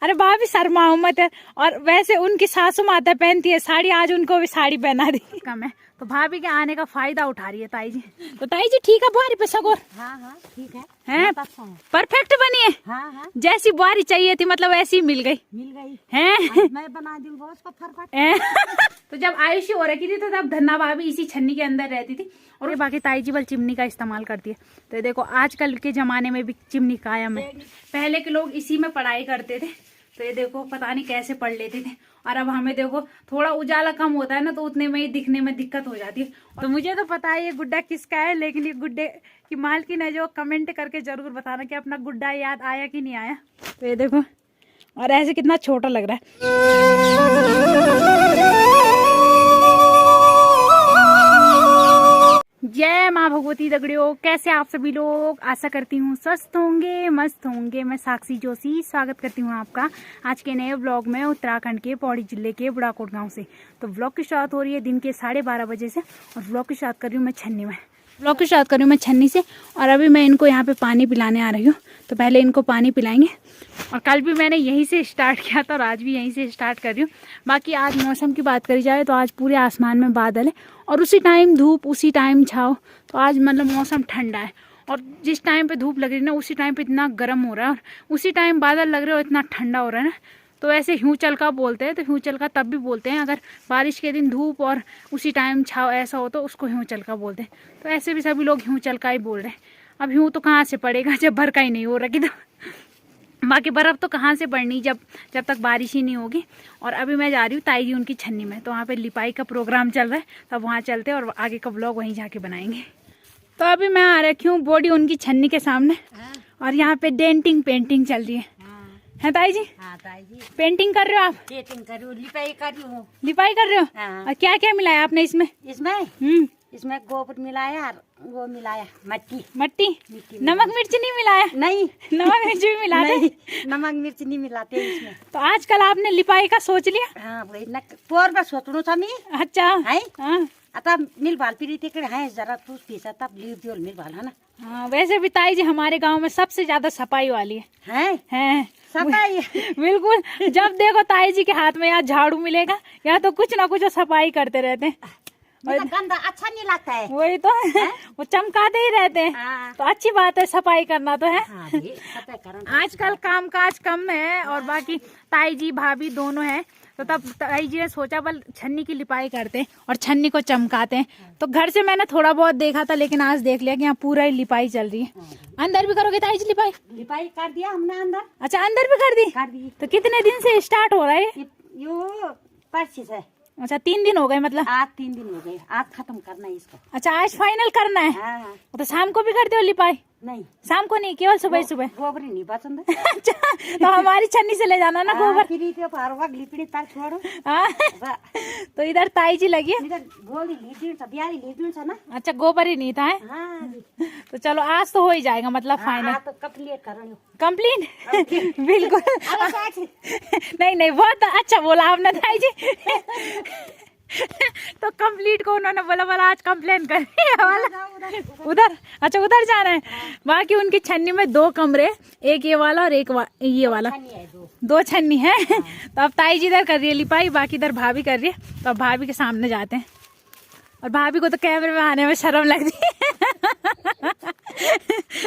अरे भाभी शर्माओ मत। और वैसे उनकी सासू माता पहनती है साड़ी, आज उनको भी साड़ी पहना दी। कम है तो भाभी के आने का फायदा उठा रही है ताई जी। तो ताई जी ठीक है बुआरी पे सगोर? हाँ ठीक है। हैं परफेक्ट बनी है। हाँ जैसी बुआरी चाहिए थी मतलब ऐसी मिल गई हैं। मैं बना दूंगा उसको फरफट। तो जब आयुषी हो रखी थी तो तब धन्ना भाभी इसी छन्नी के अंदर रहती थी और ये बाकी ताई जी बल चिमनी का इस्तेमाल करती है। तो देखो आजकल के जमाने में भी चिमनी कायम है। पहले के लोग इसी में पढ़ाई करते थे, तो ये देखो पता नहीं कैसे पढ़ लेते थे। और अब हमें देखो थोड़ा उजाला कम होता है ना, तो उतने में ही दिखने में दिक्कत हो जाती है। तो मुझे तो पता है ये गुड्डा किसका है, लेकिन ये गुड्डे की मालकिन है जो कमेंट करके जरूर बताना कि अपना गुड्डा याद आया कि नहीं आया। तो ये देखो और ऐसे कितना छोटा लग रहा है। जय माँ भगवती दगड़ियों, कैसे आप सभी लोग? आशा करती हूँ स्वस्थ होंगे, मस्त होंगे। मैं साक्षी जोशी स्वागत करती हूँ आपका आज के नए व्लॉग में उत्तराखंड के पौड़ी जिले के बुढ़ाकोट गांव से। तो व्लॉग की शुरुआत हो रही है दिन के 12:30 बजे से और व्लॉग की शुरुआत कर रही हूँ मैं छन्नी में। व्लॉग की शुरुआत कर रही हूँ मैं छन्नी से और अभी मैं इनको यहाँ पे पानी पिलाने आ रही हूँ। तो पहले इनको पानी पिलाएंगे और कल भी मैंने यहीं से स्टार्ट किया था और आज भी यहीं से स्टार्ट कर रही हूँ। बाकी आज मौसम की बात करी जाए तो आज पूरे आसमान में बादल है और उसी टाइम धूप उसी टाइम छाव। तो आज मतलब मौसम ठंडा है और जिस टाइम पे धूप लग रही है ना उसी टाइम पे इतना गर्म हो रहा है और उसी टाइम बादल लग रहे हो इतना ठंडा हो रहा है ना। तो ऐसे हिमचलका बोलते हैं, तो हिमचलका तब भी बोलते हैं अगर बारिश के दिन धूप और उसी टाइम छाव ऐसा हो तो उसको हिमचलका बोलते हैं। तो ऐसे भी सभी लोग हिमचलका ही बोल रहे हैं। अब ह्यू तो कहाँ से पड़ेगा जब भरका ही नहीं हो रखी। तो बाकी बर्फ़ तो कहाँ से पड़नी जब तक बारिश ही नहीं होगी। और अभी मैं जा रही हूँ ताई जी उनकी छन्नी में, तो वहाँ पे लिपाई का प्रोग्राम चल रहा है, तब वहाँ चलते हैं और आगे का व्लॉग वहीं जाके बनाएंगे। तो अभी मैं आ रखी हूँ बॉडी उनकी छन्नी के सामने और यहाँ पे डेंटिंग पेंटिंग चल रही है ताई जी? हाँ ताई जी। पेंटिंग कर रहे हो आप? पेंटिंग कर रही हूँ, लिपाई कर रही हूँ। लिपाई कर रहे हो? हाँ। और क्या क्या मिलाया आपने इसमें? इसमें गोबर मिलाया और वो मिलाया मट्टी। नमक मिर्च नहीं मिलाया? नहीं। नमक मिर्च भी मिलाते? नहीं, नमक मिर्च नहीं मिलाते इसमें। तो आजकल आपने लिपाई का सोच लिया? हाँ वही न पोर में सोचनो था मी। अच्छा है हाँ। आता मिल बाल पीरी तिकडे है जरा तू पीसा तब लीव दियो मिल बाल है ना। हाँ वैसे भी ताई जी हमारे गांव में सबसे ज्यादा सफाई वाली है। सफाई बिल्कुल। जब देखो ताई जी के हाथ में या झाड़ू मिलेगा या तो कुछ ना कुछ सफाई करते रहते हैं। गंदा अच्छा नहीं लगता है। वही तो वो चमकाते ही रहते हैं। हाँ। तो अच्छी बात है, सफाई करना तो है। हाँ, आजकल कामकाज कम है और बाकी ताई जी भाभी दोनों हैं, तो तब ताई जी ने सोचा बल छन्नी की लिपाई करते हैं और छन्नी को चमकाते हैं। तो घर से मैंने थोड़ा बहुत देखा था, लेकिन आज देख लिया कि यहाँ पूरा ही लिपाई चल रही है। अंदर भी करोगे ताई जी लिपाई? लिपाई कर दिया हमने अंदर। अच्छा अंदर भी कर दी। तो कितने दिन से स्टार्ट हो रहा है? यो परसी से। अच्छा 3 दिन हो गए मतलब? आज 3 दिन हो गए, आज खत्म करना है इसको। अच्छा आज फाइनल करना है। हाँ। तो शाम को भी करते हो लिपाई? नहीं शाम को नहीं, केवल सुबह सुबह। गोबर नहीं पसंद। अच्छा तो हमारी छन्नी से ले जाना ना गोबर। तो इधर ताई जी लगी है। अच्छा गोबर ही नहीं था है? हाँ। तो चलो आज तो हो ही जाएगा मतलब फाइनल। तो कंप्लीट बिल्कुल। नहीं बहुत अच्छा बोला आपने ताई जी। तो कंप्लीट को उन्होंने बोला आज कंप्लेन कर रही है वाला उधर। अच्छा उधर जाना है। बाकी उनकी छन्नी में 2 कमरे, एक ये वाला और एक ये वाला, 2 छन्नी है। तो अब ताई जी इधर कर रही है लिपाई, बाकी इधर भाभी कर रही है। तो अब भाभी के सामने जाते हैं और भाभी को तो कैमरे में आने में शर्म लगती है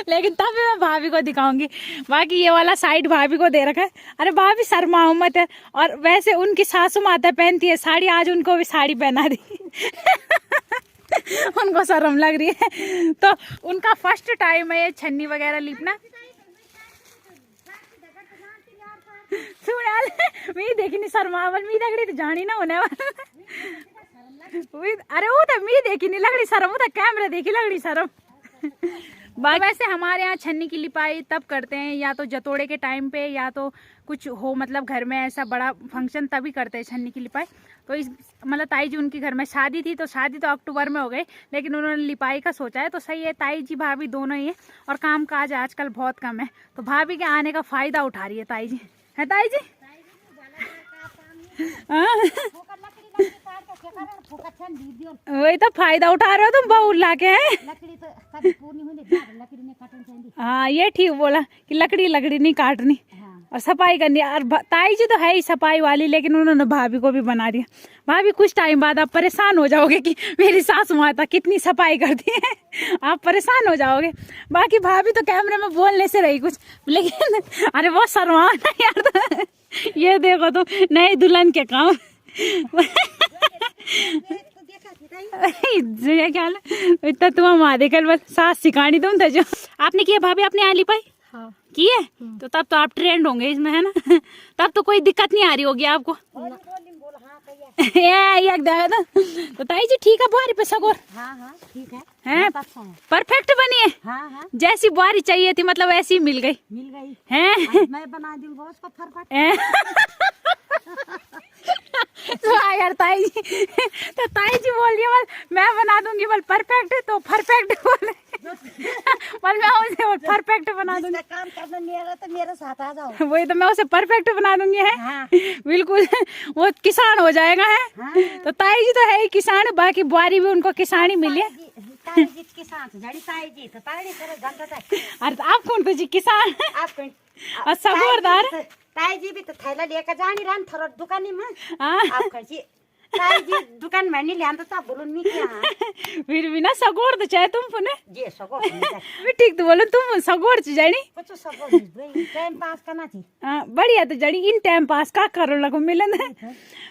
लेकिन तब भी मैं भाभी को दिखाऊंगी। बाकी ये वाला साइड भाभी को दे रखा है। अरे भाभी शर्माओ मत। और वैसे उनकी सासू माता पहनती है साड़ी, आज उनको भी साड़ी पहना दी उनको शर्म लग रही है। तो उनका फर्स्ट टाइम है ये छन्नी वगैरह लिपना। सुनाल मी देखी शर्मावल मी दगड़ी तो जानी ना होने वाला। अरे वो तो मी देखी नहीं लगड़ी शर्म, वो तो कैमरा देखी लगड़ी शर्म। वैसे हमारे यहाँ छन्नी की लिपाई तब करते हैं या तो जतोड़े के टाइम पे या तो कुछ हो मतलब घर में ऐसा बड़ा फंक्शन तभी करते हैं छन्नी की लिपाई। तो इस मतलब ताई जी उनकी घर में शादी थी, तो शादी तो अक्टूबर में हो गई, लेकिन उन्होंने लिपाई का सोचा है। तो सही है, ताई जी भाभी दोनों ही है और काम काज आजकल बहुत कम है, तो भाभी के आने का फायदा उठा रही है ताई जी। है ताई जी? वही तो फायदा उठा रहे हो तुम बहु ला के है। हाँ ये ठीक बोला कि लकड़ी नहीं काटनी। और सफाई करनी है। और ताई जी तो है ही सफाई वाली, लेकिन उन्होंने भाभी को भी बना दिया। भाभी कुछ टाइम बाद आप परेशान हो जाओगे कि मेरी सासू माता कितनी सफाई करती है, आप परेशान हो जाओगे। बाकी भाभी तो कैमरे में बोलने से रही कुछ, लेकिन अरे बहुत शर्मा ना यार। ये देखो तुम नई दुल्हन के काम। क्या इतना तुम हमारे कल बस सास सिखानी तुम था जो आपने किया। भाभी आपने आली पाई हाँ की है, तो तब तो आप ट्रेंड होंगे इसमें, है ना। तब तो कोई दिक्कत नहीं आ रही होगी आपको। तो ताई जी ठीक है, बुआरी पे सगोर हाँ ठीक है, हैं, परफेक्ट बनी है। हाँ जैसी बुआरी चाहिए थी मतलब ऐसी ही मिल गई है। मैं बना दूंगा उसको फरफट। तो यार ताई जी, तो ताई जी बोल रही है मैं बना दूंगी बोल परफेक्ट, तो परफेक्ट बोल मैं उसे परफेक्ट बना दूंगी। काम करना नहीं आ रहा तो मेरे साथ आ जाओ। वही तो मैं उसे परफेक्ट बना दूंगी है। हाँ। बिल्कुल वो किसान हो जाएगा है। हाँ। तो ताई जी तो है ही किसान, बाकी बुआरी भी उनको किसान ही मिली है। ताई जी किसान तो जड़ी ताई जी तो ताई करे गंदा था। अरे आप कौन तो जी किसान आप कौन और सगोरदार। ताई जी भी तो थैला लेकर जानी रहन थोड़ा दुकानी में। हाँ आप खर्ची ताई जी दुकान में नहीं ले आंदा तो बोलो नहीं क्या। फिर भी ना सगोर तो चाहे तुम पुने जे सगो भी ठीक तो बोलो तुम सगोर च जानी कुछ सगो टाइम पास करना थी। बढ़िया तो जड़ी इन टाइम पास का करो लगो मिलन।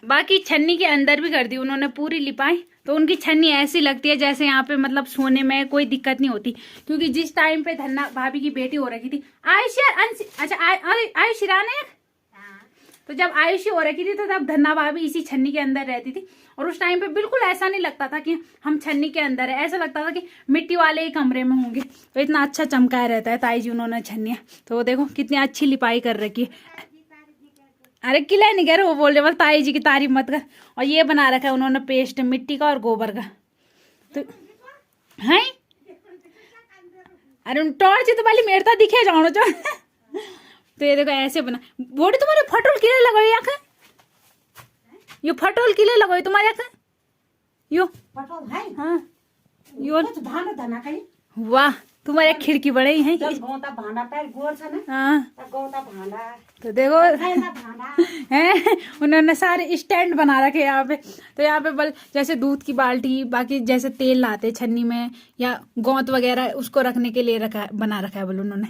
बाकी छन्नी के अंदर भी कर दी उन्होंने पूरी लिपाई, तो उनकी छन्नी ऐसी लगती है जैसे यहाँ पे मतलब सोने में कोई दिक्कत नहीं होती। क्योंकि जिस टाइम पे धन्ना भाभी की बेटी हो रखी थी आयुषी राना, तो जब आयुषी हो रखी थी तो तब धन्ना भाभी इसी छन्नी के अंदर रहती थी। और उस टाइम पे बिल्कुल ऐसा नहीं लगता था कि हम छन्नी के अंदर है, ऐसा लगता था कि मिट्टी वाले ही कमरे में होंगे। तो इतना अच्छा चमकाया रहता है ताई जी उन्होंने छन्नियाँ। तो वो देखो कितनी अच्छी लिपाई कर रखी है। अरे किला नहीं कह रहे, वो बोल रहे बोल ताई जी की तारीफ मत कर। और ये बना रखा है उन्होंने पेस्ट मिट्टी का और गोबर का। तो है अरे टॉर्च तो वाली मेरे तो दिखे जानो जो। तो ये देखो ऐसे बना। बॉडी तुम्हारे फटोल किले लगाई आंखें, यो फटोल किले लगाई तुम्हारे आंखें यो पटोल है। हाँ यो कुछ भाना धना कहीं। वाह तुम्हारे खिड़की बड़े ही हैं। जब गोता भाना पैर गोर था ना। हाँ तब गोता भाना तो देखो है ना भाना हैं, उन्होंने सारे स्टैंड बना रखे यहाँ पे। तो यहाँ पे बल जैसे दूध की बाल्टी, बाकी जैसे तेल लाते छन्नी में या गोंत वगैरह उसको रखने के लिए रखा बना रखा है बोल उन्होंने।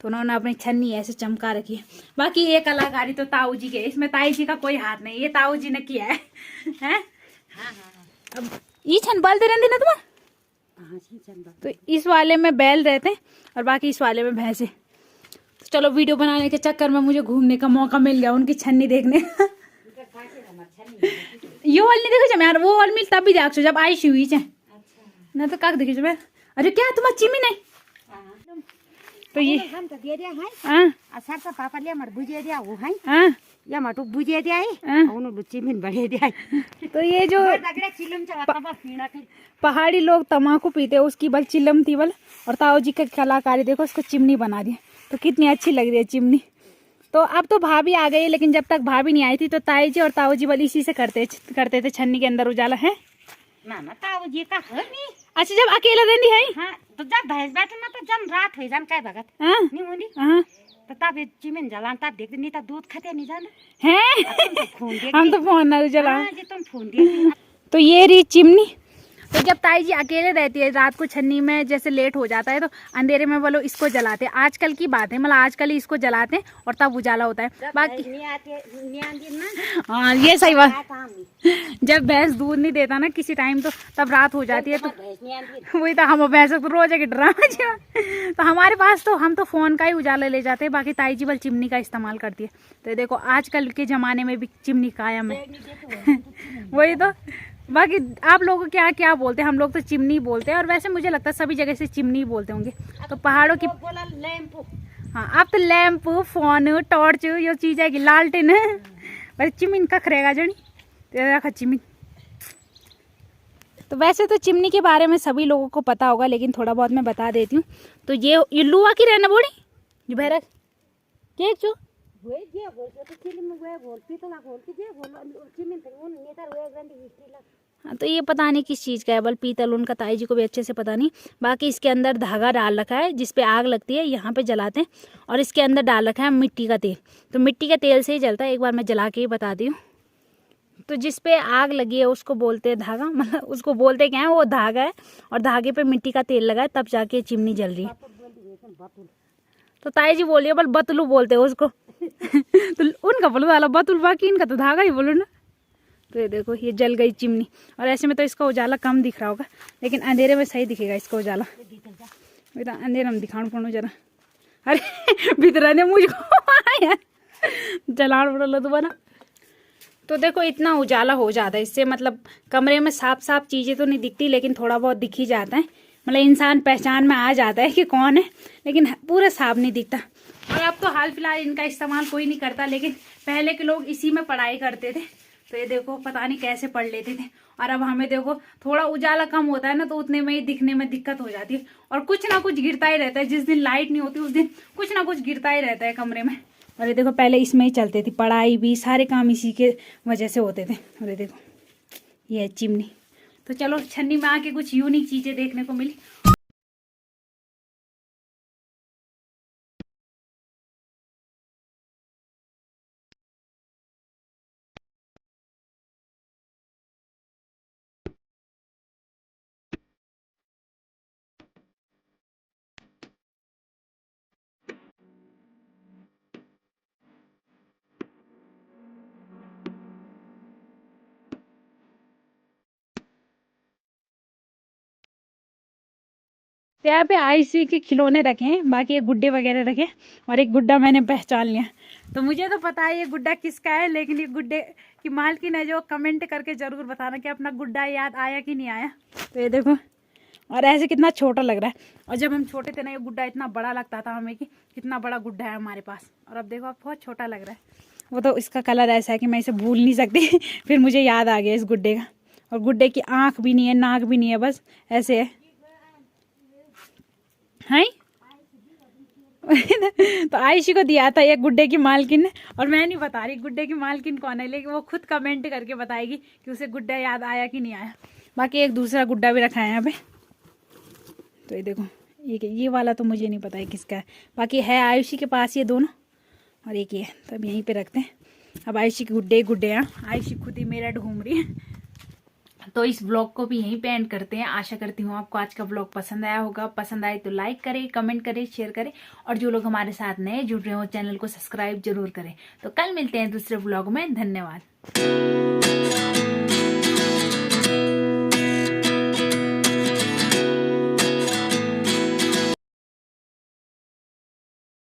तो उन्होंने अपनी छन्नी ऐसे चमका रखी है। बाकी ये कलाकारी तो ताऊ जी के, इसमें ताई जी का कोई हाथ नहीं, ये ताऊ जी ने किया है। हैं? अब ये छन बल दे रही ना तुम्हारा। तो इस वाले में बैल रहते हैं और बाकी इस वाले में भैंसे। तो चलो वीडियो बनाने के चक्कर में मुझे घूमने का मौका मिल गया उनकी छन्नी देखने। ये वाल नहीं देखो यार, वो वाल मिल तब भी देख जब आई सी हुई ना तो काक देखी मैं। अरे क्या तुम्हारा चिमी नहीं। तो ये हम तो दे दिया है। हाँ असर तो पापा ले मर बुझे दिया वो है। हाँ या मटू बुझे दिया है। हाँ। उन्होंने लुच्ची में बढ़े दिया है। तो ये जो दगड़े चिलम चला तब पीना के पहाड़ी लोग तम्बाकू पीते हैं उसकी बल चिलम थी बल। और ताऊ जी का कलाकारी देखो, उसको चिमनी बना दी। तो कितनी अच्छी लग रही है चिमनी। तो अब तो भाभी आ गई, लेकिन जब तक भाभी नहीं आई थी तो ताई जी और ताऊ जी बल इसी से करते थे छन्नी के अंदर उजाला है ना ना ताऊ जी का है नहीं। अच्छा जब अकेला रहती है हाँ तो जब भैंस बैठे ना तो जब रात हो जान काय भगत हाँ नहीं होनी हाँ तो तब चिमिन जलान तब देखते नहीं तो दूध खाते नहीं जाना। हैं फोन देख हम तो फोन ना उजाला। जी तुम फोन देख। तो ये रही चिमनी। तो जब ताई जी अकेले रहती है रात को छन्नी में जैसे लेट हो जाता है तो अंधेरे में बोलो इसको जलाते हैं। आजकल की बात है, मतलब आजकल ही इसको जलाते हैं और तब उजाला होता है। बाकी हाँ ये सही बात, जब भैंस दूध नहीं देता ना किसी टाइम तो तब रात हो जाती है। तो वही तो हम भैंस तो रोज एक ड्रामा जी। तो हमारे पास तो हम तो फोन का ही उजाला ले जाते हैं, बाकी ताई जी बल चिमनी का इस्तेमाल करती है। तो देखो आजकल के जमाने में भी चिमनी कायम है। वही तो बाकी आप लोग क्या क्या बोलते हैं, हम लोग तो चिमनी बोलते हैं और वैसे मुझे लगता है सभी जगह से चिमनी बोलते होंगे। तो पहाड़ों की हाँ अब तो लैंप फोन टॉर्च ये चीज है कि लालटेन है बस चिमनी का खरेगा जनी तो चिमनी। तो वैसे तो चिमनी के बारे में सभी लोगों को पता होगा, लेकिन थोड़ा बहुत मैं बता देती हूँ। तो ये लुआ की रहना बोली जो भैरक केक जो वे जे बोल के तो चिली में वे बोल पीतला बोल के जे बोल चिमिन थे उन नेता वे ग्रंथि हिस्ट्री ला। हाँ, तो ये पता नहीं किस चीज़ का है, बल पीतल उनका, ताई जी को भी अच्छे से पता नहीं। बाकी इसके अंदर धागा डाल रखा है जिस पे आग लगती है, यहाँ पे जलाते हैं। और इसके अंदर डाल रखा है मिट्टी का तेल, तो मिट्टी के तेल से ही जलता है। एक बार मैं जला के ही बताती हूँ। तो जिस पे आग लगी है उसको बोलते हैं धागा, मतलब उसको बोलते क्या है, वो धागा है। और धागे पे मिट्टी का तेल लगा है, तब जाके चिमनी जल रही है। तो ताई जी बोलिए बल बतलू बोलते हैं उसको। तो उनका बोलो वाला बतुल, बाकी इनका तो धागा ही बोलो ना। तो ये देखो ये जल गई चिमनी। और ऐसे में तो इसका उजाला कम दिख रहा होगा, लेकिन अंधेरे में सही दिखेगा इसका उजाला। तो अंधेरे में दिखाना पड़ो जरा। अरे भीतर ने मुझको यार जलान पड़ लो दोबारा। तो देखो इतना उजाला हो जाता है इससे, मतलब कमरे में साफ साफ चीज़ें तो नहीं दिखती, लेकिन थोड़ा बहुत दिख ही जाता है। मतलब इंसान पहचान में आ जाता है कि कौन है, लेकिन पूरा साफ नहीं दिखता। और अब तो हाल फिलहाल इनका इस्तेमाल कोई नहीं करता, लेकिन पहले के लोग इसी में पढ़ाई करते थे। तो ये देखो पता नहीं कैसे पढ़ लेते थे। और अब हमें देखो थोड़ा उजाला कम होता है ना, तो उतने में ही दिखने में दिक्कत हो जाती है। और कुछ ना कुछ गिरता ही रहता है, जिस दिन लाइट नहीं होती उस दिन कुछ ना कुछ गिरता ही रहता है कमरे में। और ये देखो पहले इसमें ही चलती थी पढ़ाई भी, सारे काम इसी के वजह से होते थे। और ये देखो ये है चिमनी। तो चलो छन्नी में आके कुछ यूनिक चीजें देखने को मिली। तो यहाँ पे आईसी के खिलौने रखे हैं, बाकी ये गुड्डे वगैरह रखे। और एक गुड्डा मैंने पहचान लिया। तो मुझे तो पता है ये गुड्डा किसका है, लेकिन ये गुड्डे की मालकिन है जो कमेंट करके जरूर बताना कि अपना गुड्डा याद आया कि नहीं आया। तो ये देखो, और ऐसे कितना छोटा लग रहा है। और जब हम छोटे थे ना, ये गुड्डा इतना बड़ा लगता था हमें कि कितना बड़ा गुड्डा है हमारे पास। और अब देखो अब बहुत छोटा लग रहा है। वो तो इसका कलर ऐसा है कि मैं इसे भूल नहीं सकती। फिर मुझे याद आ गया इस गुड्डे का। और गुड्डे की आँख भी नहीं है, नाक भी नहीं है, बस ऐसे है। हैं तो आयशी को दिया था ये गुड्डे की मालकिन ने। और मैं नहीं बता रही गुड्डे की मालकिन कौन है, लेकिन वो खुद कमेंट करके बताएगी कि उसे गुड्डा याद आया कि नहीं आया। बाकी एक दूसरा गुड्डा भी रखा है यहाँ पे। तो ये देखो ये वाला तो मुझे नहीं पता है किसका है। बाकी है आयुषी के पास ये दोनों, और एक ये। तो अब यहीं पे रखते हैं। अब आयुषी के गुड्डे हैं। आयुषी खुद ही मेरा ढूंढ रही है। तो इस व्लॉग को भी यहीं पे एंड करते हैं। आशा करती हूँ आपको आज का व्लॉग पसंद आया होगा। पसंद आए तो लाइक करें, कमेंट करें, शेयर करें। और जो लोग हमारे साथ नए जुड़ रहे हो चैनल को सब्सक्राइब जरूर करें। तो कल मिलते हैं दूसरे व्लॉग में। धन्यवाद।